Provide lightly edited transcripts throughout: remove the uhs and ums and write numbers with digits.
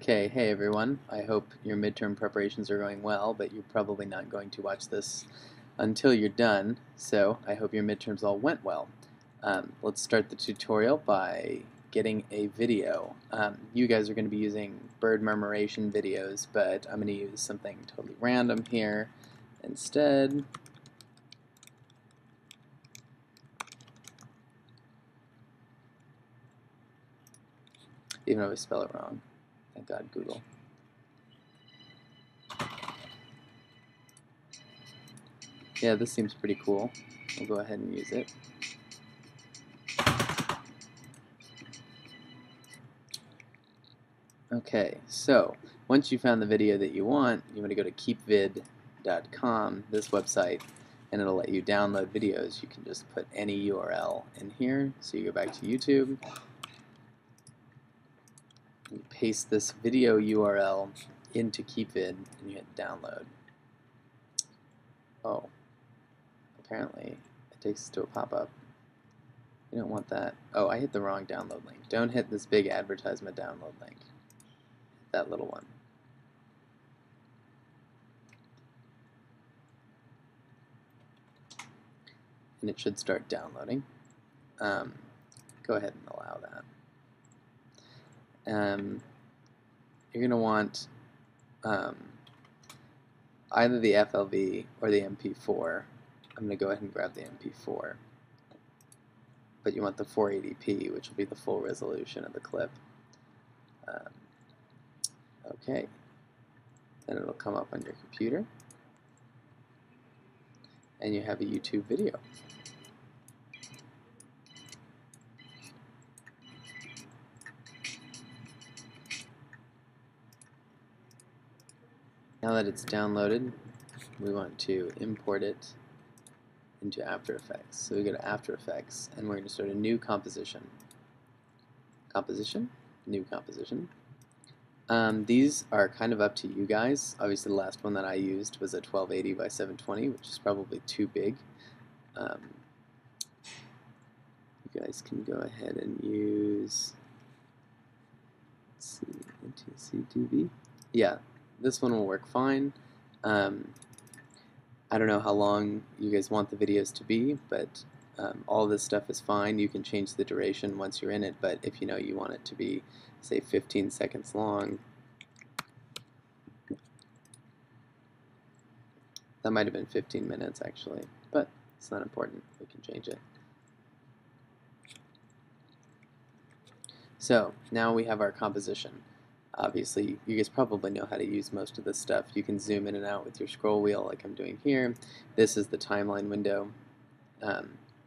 Okay, hey everyone. I hope your midterm preparations are going well, but you're probably not going to watch this until you're done, so I hope your midterms all went well. Let's start the tutorial by getting a video. You guys are going to be using bird murmuration videos, but I'm going to use something totally random here instead. Even though I spell it wrong. Thank God, Google. Yeah, this seems pretty cool. We'll go ahead and use it. Okay, so once you found the video that you want to go to keepvid.com, this website, and it'll let you download videos. You can just put any URL in here. So you go back to YouTube, you paste this video URL into keepvid, and you hit download. Oh, apparently it takes us to a pop-up. You don't want that. Oh, I hit the wrong download link. Don't hit this big advertisement download link. That little one. And it should start downloading. Go ahead and allow that. You're going to want either the FLV or the MP4. I'm going to go ahead and grab the MP4. But you want the 480p, which will be the full resolution of the clip. Okay. Then it'll come up on your computer. And you have a YouTube video. Now that it's downloaded, we want to import it into After Effects. So we go to After Effects, and we're going to start a new composition. Composition, new composition. These are kind of up to you guys. Obviously the last one that I used was a 1280 by 720, which is probably too big. You guys can go ahead and use, let's see, NTC-DB. Yeah, this one will work fine. I don't know how long you guys want the videos to be, but all this stuff is fine. You can change the duration once you're in it, but if you know you want it to be, say, 15 seconds long, that might have been 15 minutes actually, but it's not important. We can change it. So now we have our composition. Obviously, you guys probably know how to use most of this stuff. You can zoom in and out with your scroll wheel like I'm doing here. This is the timeline window.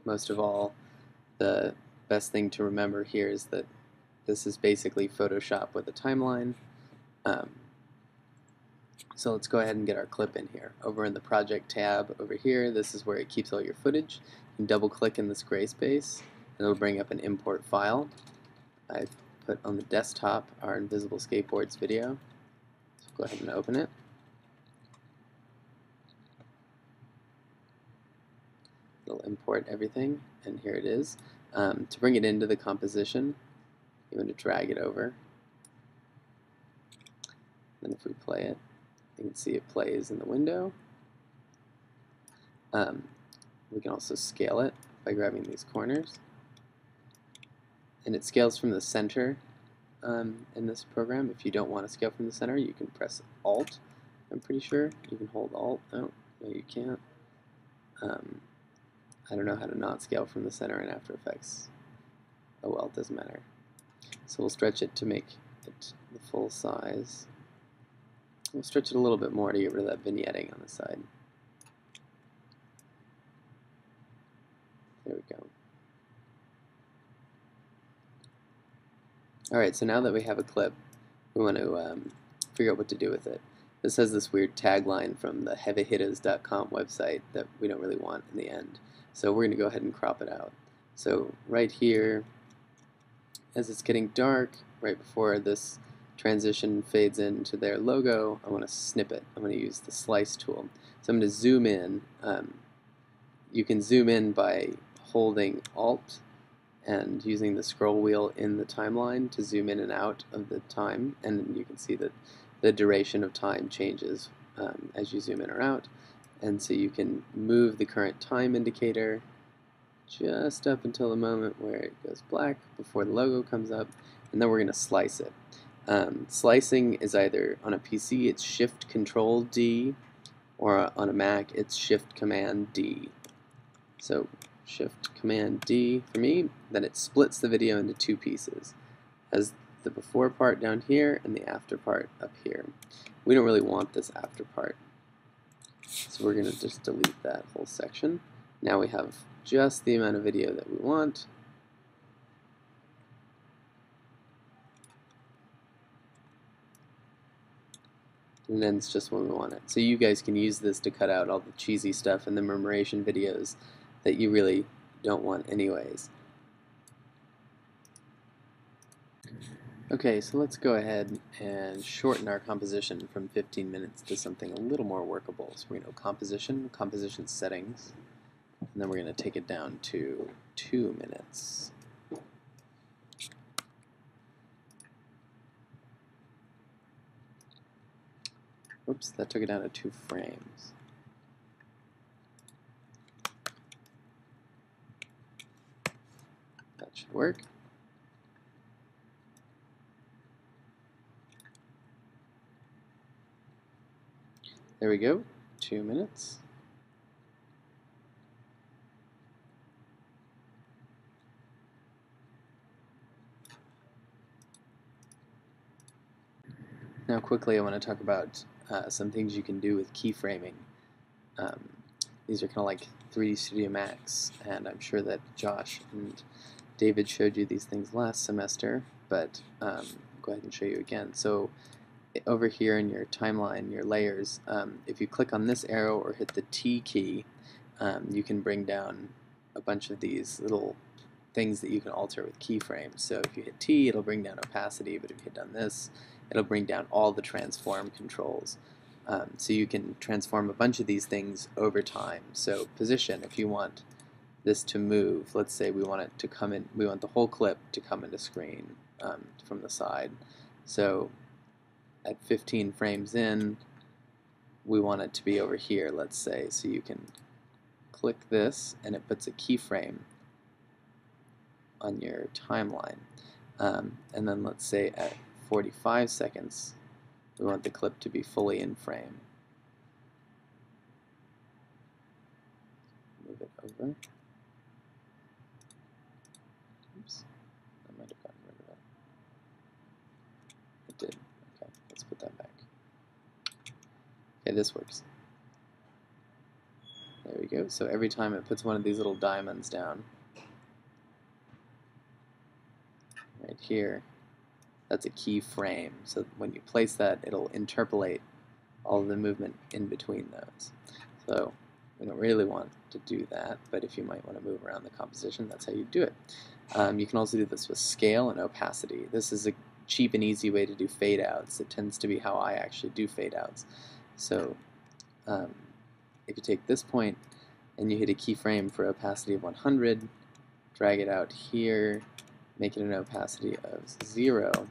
Most of all, the best thing to remember here is that this is basically Photoshop with a timeline. So let's go ahead and get our clip in here. Over in the Project tab over here, this is where it keeps all your footage. You can double click in this gray space, and it'll bring up an import file. I've put on the desktop our Invisible Skateboards video. So go ahead and open it. It'll import everything, and here it is. To bring it into the composition, you want to drag it over. Then if we play it, you can see it plays in the window. We can also scale it by grabbing these corners. And it scales from the center in this program. If you don't want to scale from the center, you can press Alt, I'm pretty sure. You can hold Alt. Oh, no, you can't. I don't know how to not scale from the center in After Effects. Oh well, it doesn't matter. So we'll stretch it to make it the full size. We'll stretch it a little bit more to get rid of that vignetting on the side. There we go. Alright, so now that we have a clip, we want to figure out what to do with it. This has this weird tagline from the heavyhitters.com website that we don't really want in the end. So we're going to go ahead and crop it out. So right here, as it's getting dark, right before this transition fades into their logo, I want to snip it. I'm going to use the slice tool. So I'm going to zoom in. You can zoom in by holding Alt and using the scroll wheel in the timeline to zoom in and out of the time, and you can see that the duration of time changes as you zoom in or out. And so you can move the current time indicator just up until the moment where it goes black before the logo comes up, and then we're going to slice it. Slicing is either on a PC it's Shift Control D, or on a Mac it's Shift Command D. So Shift Command D for me, then it splits the video into two pieces. Has the before part down here and the after part up here. We don't really want this after part, so we're going to just delete that whole section. Now we have just the amount of video that we want. And then it's just when we want it. So you guys can use this to cut out all the cheesy stuff and the murmuration videos that you really don't want anyways. Okay, so let's go ahead and shorten our composition from 15 minutes to something a little more workable. So we're going to go composition, composition settings, and then we're going to take it down to 2 minutes. Oops, that took it down to 2 frames. That should work. There we go, 2 minutes. Now quickly I want to talk about some things you can do with keyframing. These are kind of like 3D Studio Max, and I'm sure that Josh and David showed you these things last semester, but I'll go ahead and show you again. So over here in your timeline, your layers, if you click on this arrow or hit the T key, you can bring down a bunch of these little things that you can alter with keyframes. So if you hit T, it'll bring down opacity, but if you hit down this, it'll bring down all the transform controls. So you can transform a bunch of these things over time. So position, if you want this to move, let's say we want it to come in, we want the whole clip to come into screen from the side. So at 15 frames in, we want it to be over here, let's say. So you can click this and it puts a keyframe on your timeline. And then let's say at 45 seconds, we want the clip to be fully in frame. Move it over. Oops, I might have gotten rid of it. It did. Okay, let's put that back. Okay, this works. There we go. So every time it puts one of these little diamonds down, right here, that's a key frame. So when you place that, it'll interpolate all of the movement in between those. So we don't really want to do that, but if you might want to move around the composition, that's how you do it. You can also do this with scale and opacity. This is a cheap and easy way to do fade outs. It tends to be how I actually do fade outs. So if you take this point and you hit a keyframe for opacity of 100, drag it out here, make it an opacity of 0,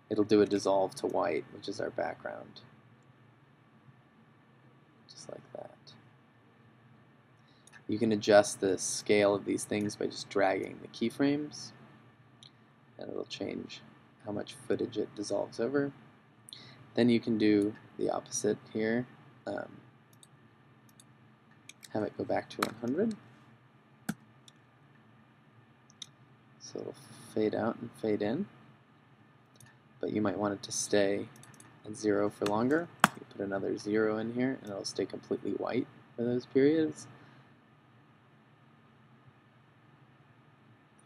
it'll do a dissolve to white, which is our background. Just like that. You can adjust the scale of these things by just dragging the keyframes, and it'll change how much footage it dissolves over. Then you can do the opposite here. Have it go back to 100. So it'll fade out and fade in. But you might want it to stay at 0 for longer. You put another 0 in here and it'll stay completely white for those periods.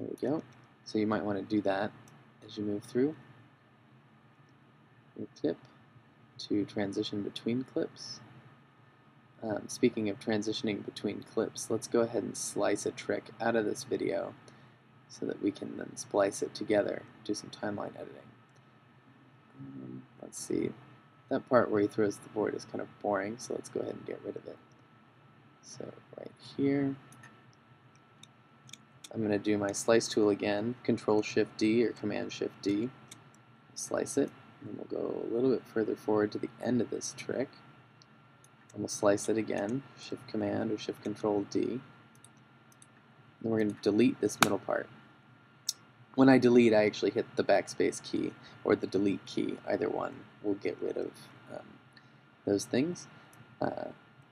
There we go. So you might want to do that as you move through. A tip to transition between clips. Speaking of transitioning between clips, let's go ahead and slice a trick out of this video so that we can then splice it together, do some timeline editing. Let's see, that part where he throws the board is kind of boring, so let's go ahead and get rid of it. So right here, I'm going to do my slice tool again, Control-Shift-D or Command-Shift-D, slice it, and we'll go a little bit further forward to the end of this trick, and we'll slice it again, Shift-Command or Shift-Control-D. Then we're going to delete this middle part. When I delete, I actually hit the backspace key or the delete key. Either one will get rid of those things.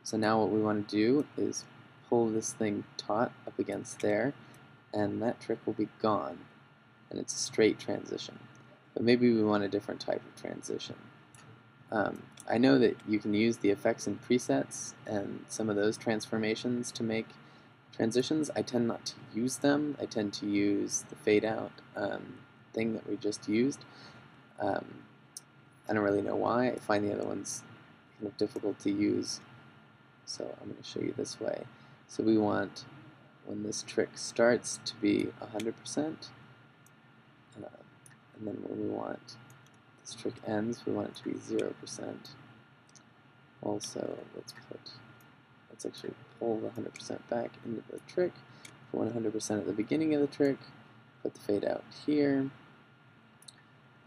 So now what we want to do is pull this thing taut up against there, and that trick will be gone, and it's a straight transition. But maybe we want a different type of transition. I know that you can use the effects and presets and some of those transformations to make transitions. I tend not to use them. I tend to use the fade out thing that we just used. I don't really know why. I find the other ones kind of difficult to use, so I'm going to show you this way. So we want, when this trick starts, to be 100%, and then when we want this trick ends, we want it to be 0%. Also, let's actually pull the 100% back into the trick. For 100% at the beginning of the trick, put the fade out here.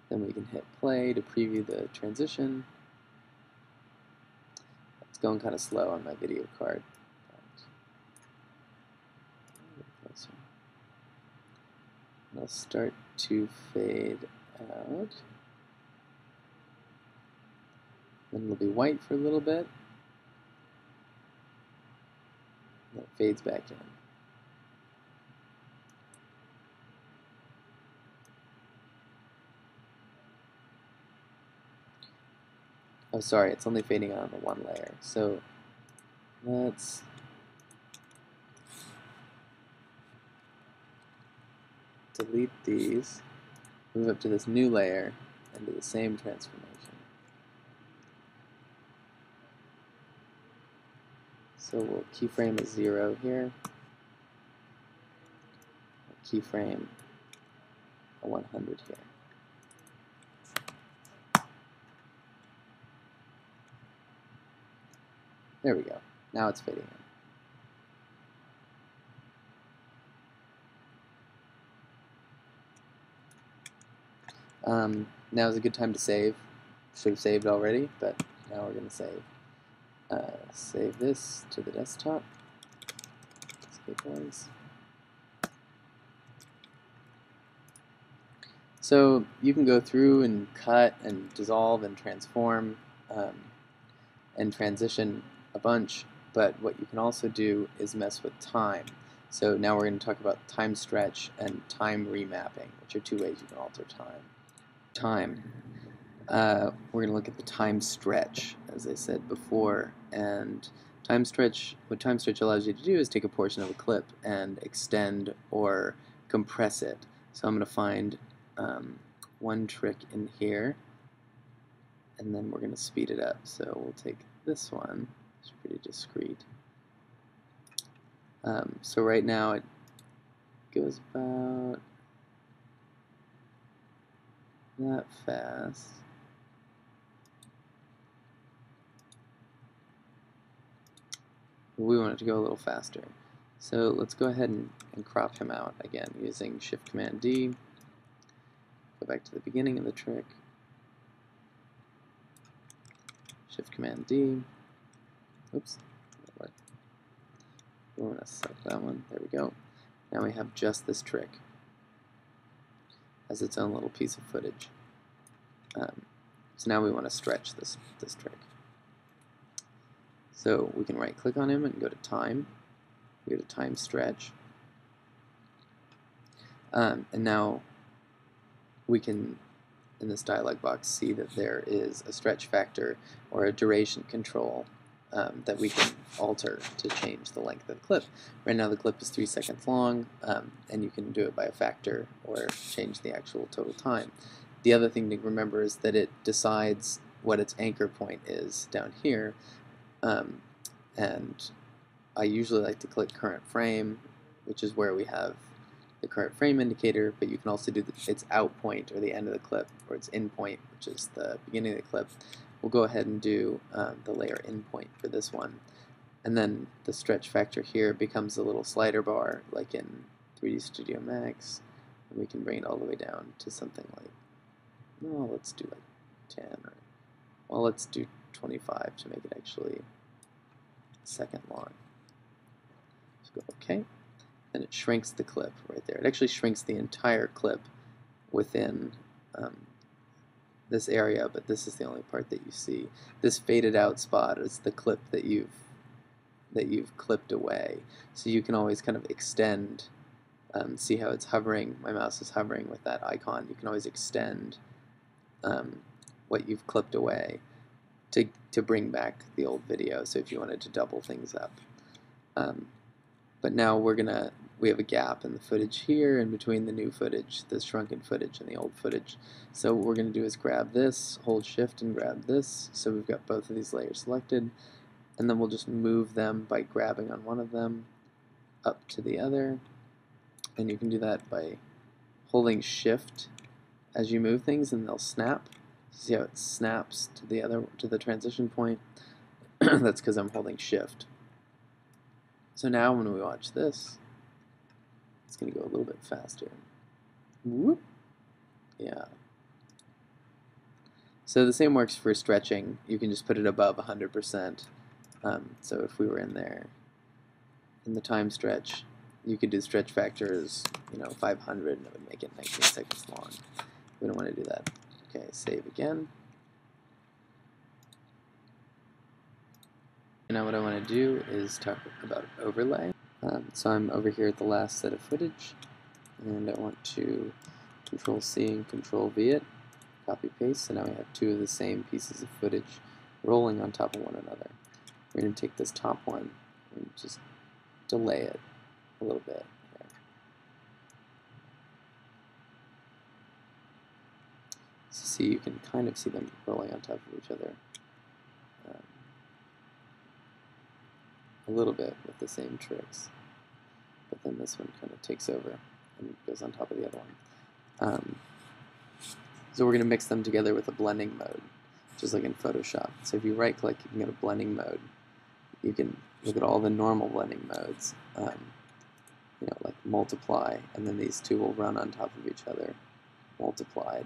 Then we can hit play to preview the transition. It's going kind of slow on my video card. It'll start to fade out. Then it'll be white for a little bit. And it fades back in. Oh, sorry, it's only fading on the one layer. So let's delete these, move up to this new layer, and do the same transformation. So we'll keyframe a 0 here, we'll keyframe a 100 here. There we go. Now it's fading in. Now is a good time to save. Should have saved already, but now we're going to save. Save this to the desktop. Escape ones. So you can go through and cut and dissolve and transform and transition a bunch, but what you can also do is mess with time. So now we're going to talk about time stretch and time remapping, which are two ways you can alter time. We're going to look at the time stretch, as I said before, and what time stretch allows you to do is take a portion of a clip and extend or compress it. So I'm going to find one trick in here, and then we're going to speed it up. So we'll take this one. It's pretty discrete. So right now it goes about that fast. We want it to go a little faster. So let's go ahead and crop him out again using Shift-Command-D. Go back to the beginning of the trick. Shift-Command-D. Oops. We want to select that one. There we go. Now we have just this trick as its own little piece of footage. So now we want to stretch this trick. So we can right-click on him and go to Time. Go to Time Stretch. And now we can, in this dialog box, see that there is a stretch factor or a duration control that we can alter to change the length of the clip. Right now the clip is 3 seconds long, and you can do it by a factor or change the actual total time. The other thing to remember is that it decides what its anchor point is down here, and I usually like to click current frame, which is where we have the current frame indicator, but you can also do its out point or the end of the clip, or its in point, which is the beginning of the clip. We'll go ahead and do the layer in point for this one, and then the stretch factor here becomes a little slider bar like in 3D Studio Max, and we can bring it all the way down to something like, no, let's do like 10, or, well, let's do 25 to make it actually a second long. So go OK, and it shrinks the clip right there. It actually shrinks the entire clip within this area, but this is the only part that you see. This faded out spot is the clip that you've clipped away. So you can always kind of extend, see how it's hovering, my mouse is hovering with that icon. You can always extend what you've clipped away to bring back the old video, so if you wanted to double things up. But now we have a gap in the footage here in between the new footage, the shrunken footage, and the old footage. So what we're going to do is grab this, hold shift and grab this, so we've got both of these layers selected, and then we'll just move them by grabbing on one of them up to the other. And you can do that by holding shift as you move things, and they'll snap. See how it snaps to the transition point? That's because I'm holding shift. So now when we watch this, it's going to go a little bit faster. Whoop. Yeah. So the same works for stretching. You can just put it above 100%. So if we were in there, in the time stretch, you could do stretch factors, 500, and it would make it 19 seconds long. We don't want to do that. Okay, save again. And now what I want to do is talk about overlay. So I'm over here at the last set of footage, and I want to Control-C and Control-V it, copy-paste, so now we have two of the same pieces of footage rolling on top of one another. We're going to take this top one and just delay it a little bit. Here. So see, you can kind of see them rolling on top of each other a little bit with the same tricks. But then this one kind of takes over and goes on top of the other one. So we're going to mix them together with a blending mode, just like in Photoshop. So if you right-click, you can go to blending mode. You can look at all the normal blending modes, like multiply, and then these two will run on top of each other, multiplied.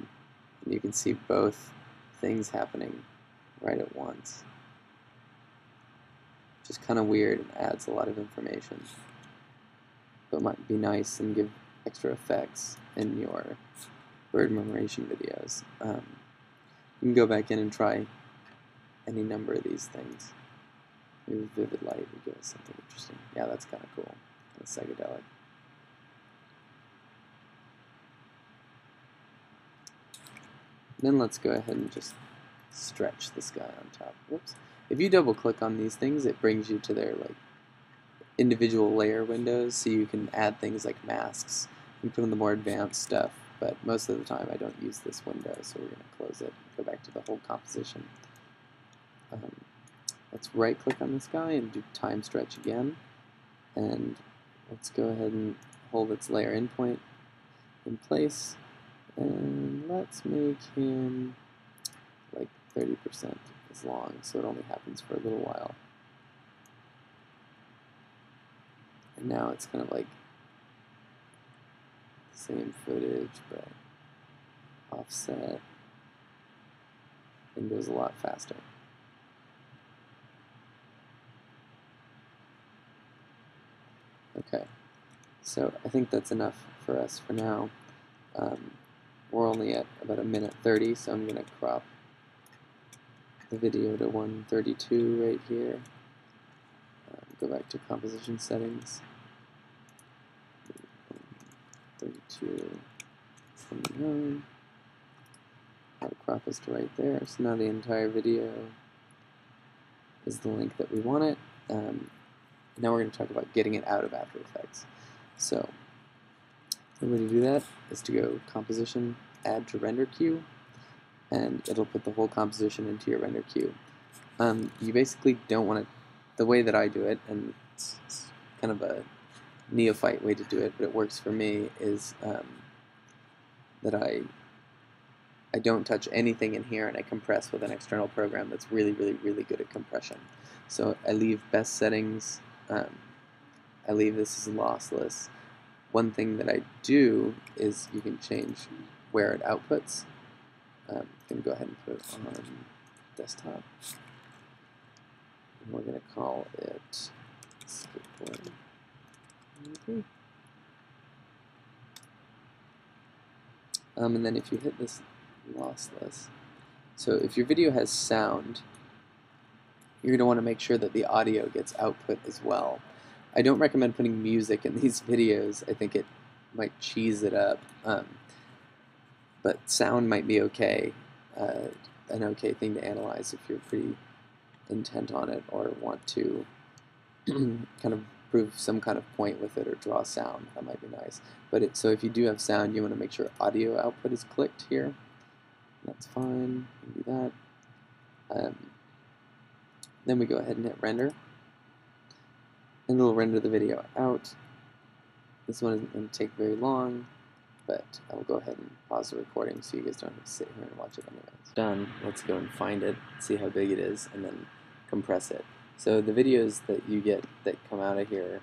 And you can see both things happening right at once. Just kind of weird and adds a lot of information, but might be nice and give extra effects in your bird murmuration videos. You can go back in and try any number of these things. Maybe vivid light would give us something interesting. Yeah, that's kind of cool. Kind of psychedelic. Then let's go ahead and just stretch this guy on top. Whoops. If you double click on these things, it brings you to their individual layer windows, so you can add things like masks and put in the more advanced stuff. But most of the time I don't use this window, so we're going to close it and go back to the whole composition. Let's right click on this guy and do time stretch again, and let's go ahead and hold its layer endpoint in place, and let's make him like 30% as long, so it only happens for a little while. And now it's kind of like the same footage but offset and goes a lot faster. Okay, so I think that's enough for us for now. We're only at about 1:30, so I'm going to crop the video to 1:32 right here. Go back to composition settings. 32, 29. I'll crop us to right there. So now the entire video is the length that we want it. Now we're going to talk about getting it out of After Effects. So the way to do that is to go Composition, Add to Render Queue, and it'll put the whole composition into your render queue. You basically don't want to, the way that I do it, and it's kind of a neophyte way to do it, but it works for me, is that I don't touch anything in here, and I compress with an external program that's really, really, really good at compression. So I leave best settings, I leave this as lossless, One thing that I do is you can change where it outputs. I'm going to go ahead and put it on desktop. And we're going to call it skateboard. And then if you hit this lossless, so if your video has sound, you're going to want to make sure that the audio gets output as well. I don't recommend putting music in these videos. I think it might cheese it up. But sound might be okay, an okay thing to analyze if you're pretty intent on it or want to kind of prove some kind of point with it or draw sound. That might be nice. But so if you do have sound, you want to make sure audio output is clicked here. That's fine. You can do that. Then we go ahead and hit render. And it'll render the video out. This one isn't going to take very long, but I will go ahead and pause the recording so you guys don't have to sit here and watch it anyways. Done. Let's go and find it, see how big it is, and then compress it. So the videos that you get that come out of here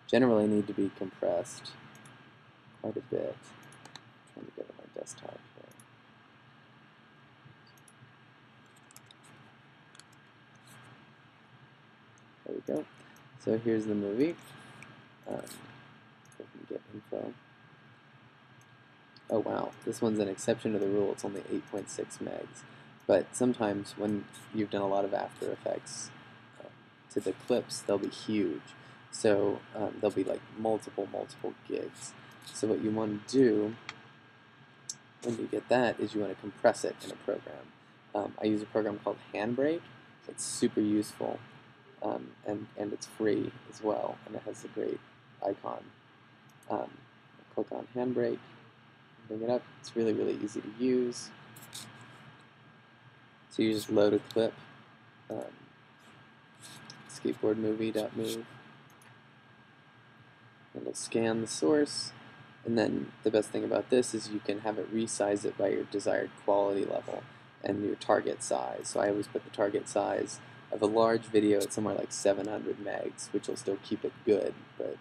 generally need to be compressed quite a bit. I'm trying to go to my desktop here. There we go. So here's the movie. If I can get info. Oh wow, this one's an exception to the rule. It's only 8.6 megs. But sometimes when you've done a lot of After Effects to the clips, they'll be huge. So they'll be like multiple gigs. So what you want to do when you get that is you want to compress it in a program. I use a program called Handbrake. It's super useful, and it's free as well, and it has a great icon. Click on Handbrake, bring it up. It's really easy to use. So you just load a clip, skateboardmovie.move, and it'll scan the source. And then the best thing about this is you can have it resize it by your desired quality level and your target size. So I always put the target size of a large video at somewhere like 700 megs, which will still keep it good, but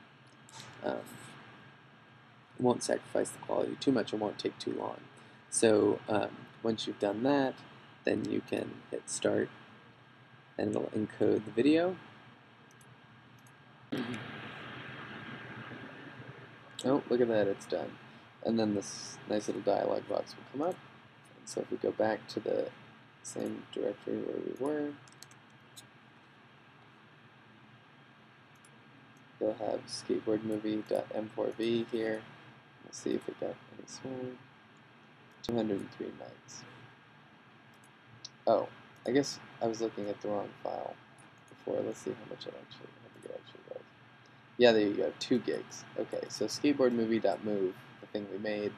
it won't sacrifice the quality too much. It won't take too long. So once you've done that, then you can hit start and it'll encode the video. Oh, look at that, it's done. And then this nice little dialog box will come up. And so if we go back to the same directory where we were, you'll have skateboardmovie.m4v here. We'll see if it got any smaller. 203 megs. Oh, I guess I was looking at the wrong file before. Let's see how big it actually was. Yeah, there you go, 2 gigs. Okay, so skateboardmovie.move, the thing we made,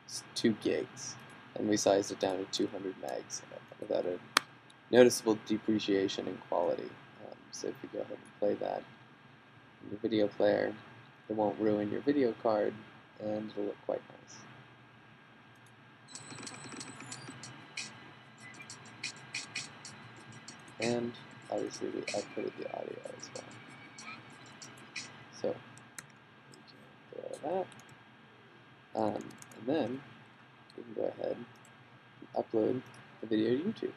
is 2 gigs, and we sized it down to 200 megs without a noticeable depreciation in quality. So if you go ahead and play that in your video player, it won't ruin your video card, and it'll look quite nice. And obviously we outputted the audio as well. So we can do all that. And then we can go ahead and upload the video to YouTube.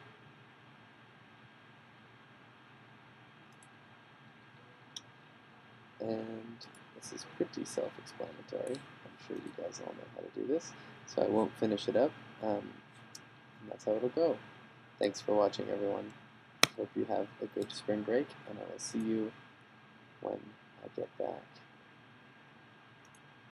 And this is pretty self-explanatory. I'm sure you guys all know how to do this. So I won't finish it up. And that's how it'll go. Thanks for watching, everyone. Hope you have a good spring break, and I will see you when I get back.